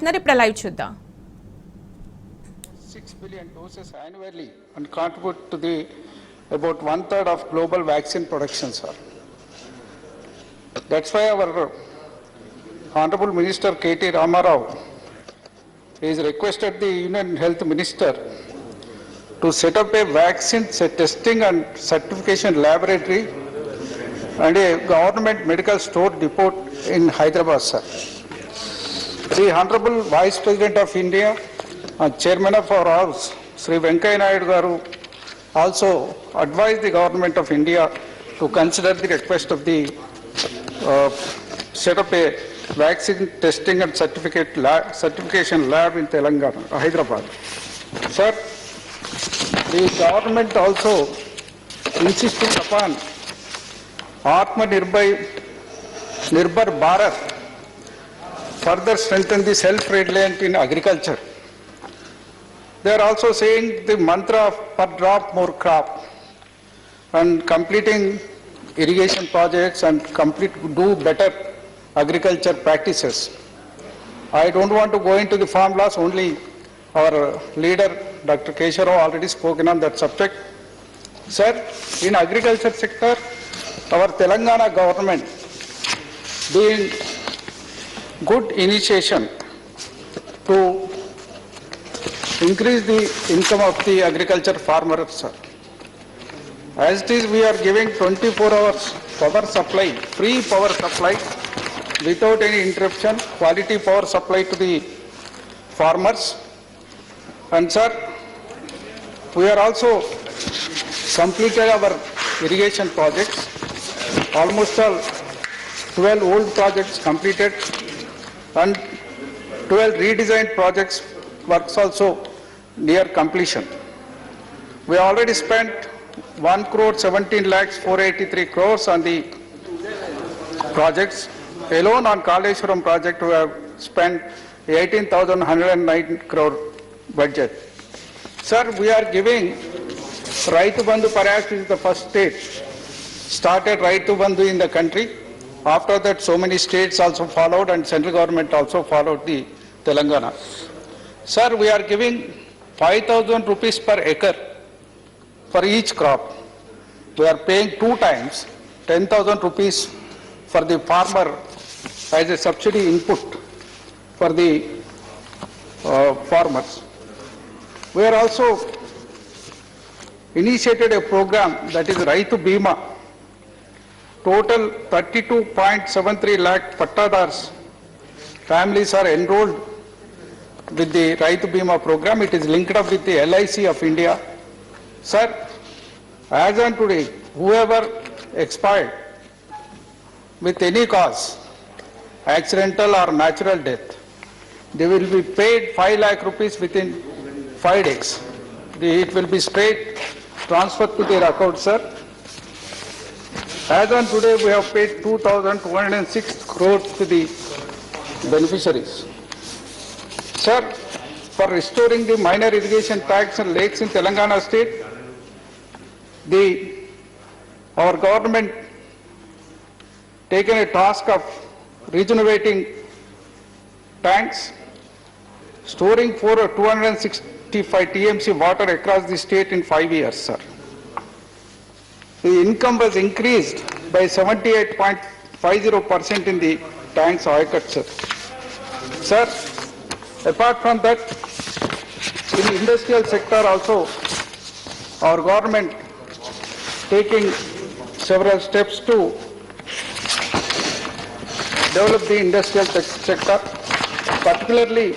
చేస్తున్నారు. ఇప్పుడు లైవ్ చూద్దాం. 6 billion doses annually and contribute to the about 1/3 of global vaccine production, sir. That's why our Honorable Minister K.T. Ramarao is requested the Union Health Minister to set up a vaccine testing and certification laboratory and a government medical store depot in Hyderabad, sir. The Honorable Vice President of India and Chairman of our House, Sri Venkaiah Naidu Garu, also advised the Government of India to consider the request of the set up a vaccine testing and certification lab in Telangana, Hyderabad. Sir, the government also insisting upon Atmanirbhar Bharat, further strengthen the self-reliant in agriculture. They are also saying the mantra of per drop more crop and completing irrigation projects and do better agriculture practices. I don't want to go into the formulas, only our leader Dr. Kesharao already spoken on that subject. Sir, in agriculture sector, our Telangana government doing good initiation to increase the income of the agriculture farmers, sir. As it is, we are giving 24 hours power supply, free power supply, without any interruption, quality power supply to the farmers. And sir, we are also completed our irrigation projects. Almost all 12 old projects completed and 12 redesigned projects works also near completion. We already spent 1,17,483 crores on the projects. Alone on Kaleshwaram project we have spent 18,109 crore budget. Sir, we are giving Raitu Bandhu, perhaps is the first state started Raitu Bandhu in the country. After that, so many states also followed and central government also followed the Telangana. Sir, we are giving 5,000 rupees per acre for each crop. We are paying 2 times 10,000 rupees for the farmer as a subsidy input for the farmers. We are also initiated a program that is Raitu Bima. Total 32.73 lakh pattadars families are enrolled with the Raitu Bima program. It is linked up with the LIC of India. Sir, as on today, whoever expired with any cause, accidental or natural death, they will be paid 5 lakh rupees within 5 days. It will be straight transferred to their account, sir. As on today, we have paid 2,206 crores to the beneficiaries. Sir, for restoring the minor irrigation tracts and lakes in Telangana state, our government taken a task of regenerating tanks, storing 265 TMC water across the state in 5 years, sir. The income was increased by 78.50% in the tanks oicut, sir. Sir, apart from that, in the industrial sector also, our government taking several steps to develop the industrial sector, particularly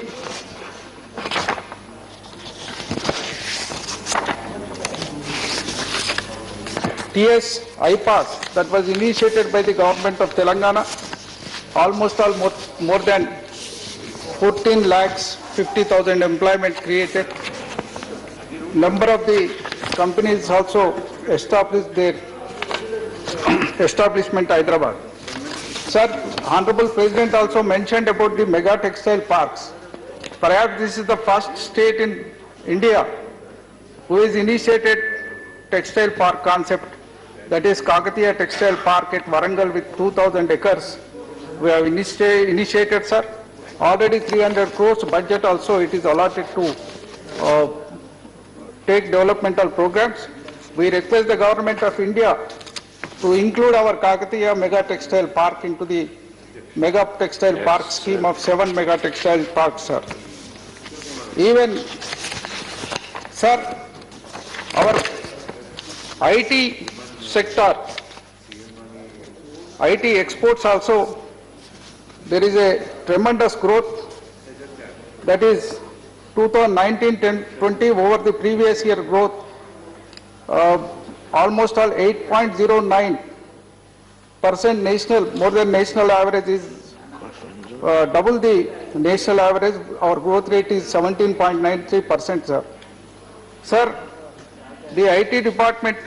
TS IPAS that was initiated by the government of Telangana, almost more than 14 lakhs 50,000 employment created. Number of the companies also established their establishment Hyderabad. Sir, Honorable President also mentioned about the mega textile parks. Perhaps this is the first state in India who has initiated textile park concept, that is Kakatiya Textile Park at Warangal with 2,000 acres. We have initiated, sir. already 300 crores budget also it is allotted to take developmental programs. We request the government of India to include our Kakatiya Mega Textile Park into the Mega Textile Park scheme of 7 Mega Textile Parks, sir. Even, sir, our IT sector, IT exports also, there is a tremendous growth, that is 2019-20 over the previous year growth, almost all 8.09% national, more than national average is double the national average. Our growth rate is 17.93%, sir. Sir, the IT department,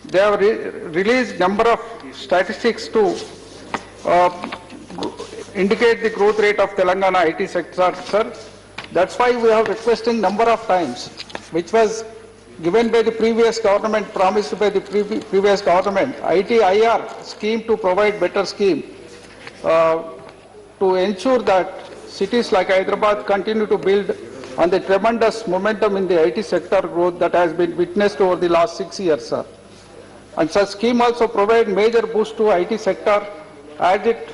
they have released number of statistics to indicate the growth rate of Telangana IT sector, sir. That's why we have requesting number of times, which was given by the previous government, promised by the previous government, ITIR scheme to provide better scheme to ensure that cities like Hyderabad continue to build on the tremendous momentum in the IT sector growth that has been witnessed over the last 6 years, sir. And such scheme also provide major boost to IT sector as it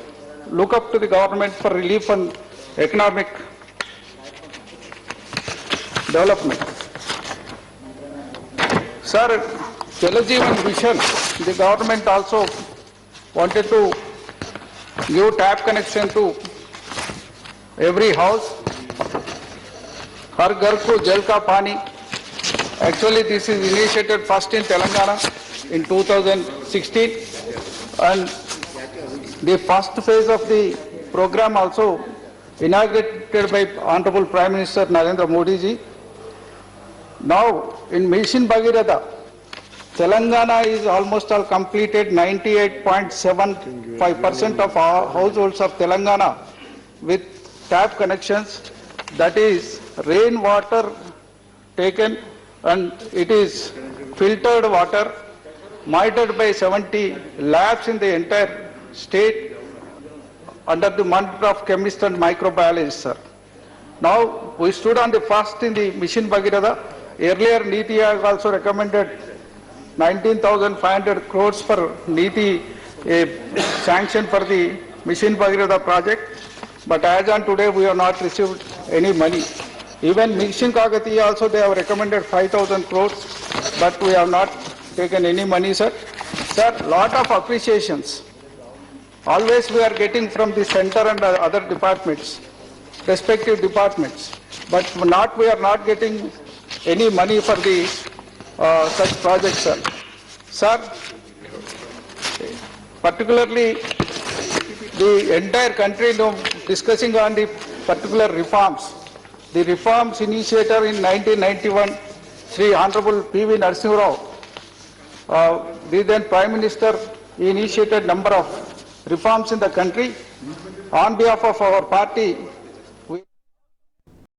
look up to the government for relief and economic development. Sir, Jal Jeevan Mission, the government also wanted to give tap connection to every house. Har Ghar Ko Jal Ka Pani. Actually, this is initiated first in Telangana in 2016, and the first phase of the program also inaugurated by Honorable Prime Minister Narendra Modi ji. Now, in Mission Bhagiratha, Telangana is almost all completed. 98.75% of our households of Telangana with tap connections, that is rainwater taken, and it is filtered water monitored by 70 labs in the entire state under the mantra of chemist and microbiologist, sir. Now, we stood on the first in the Mission Bhagiratha. Earlier, NITI has also recommended 19,500 crores for NITI sanction for the Mission Bhagiratha project. But as on today, we have not received any money. Even Mission Kakatiya also, they have recommended 5,000 crores, but we have not taken any money, sir. Sir, lot of appreciations. Always we are getting from the center and other departments, respective departments, but we are not getting any money for the such projects, sir. Sir, particularly the entire country discussing on the particular reforms. The reforms initiator in 1991, Sri Honorable P.V. Narasimha Rao, the then Prime Minister, initiated number of reforms in the country. On behalf of our party,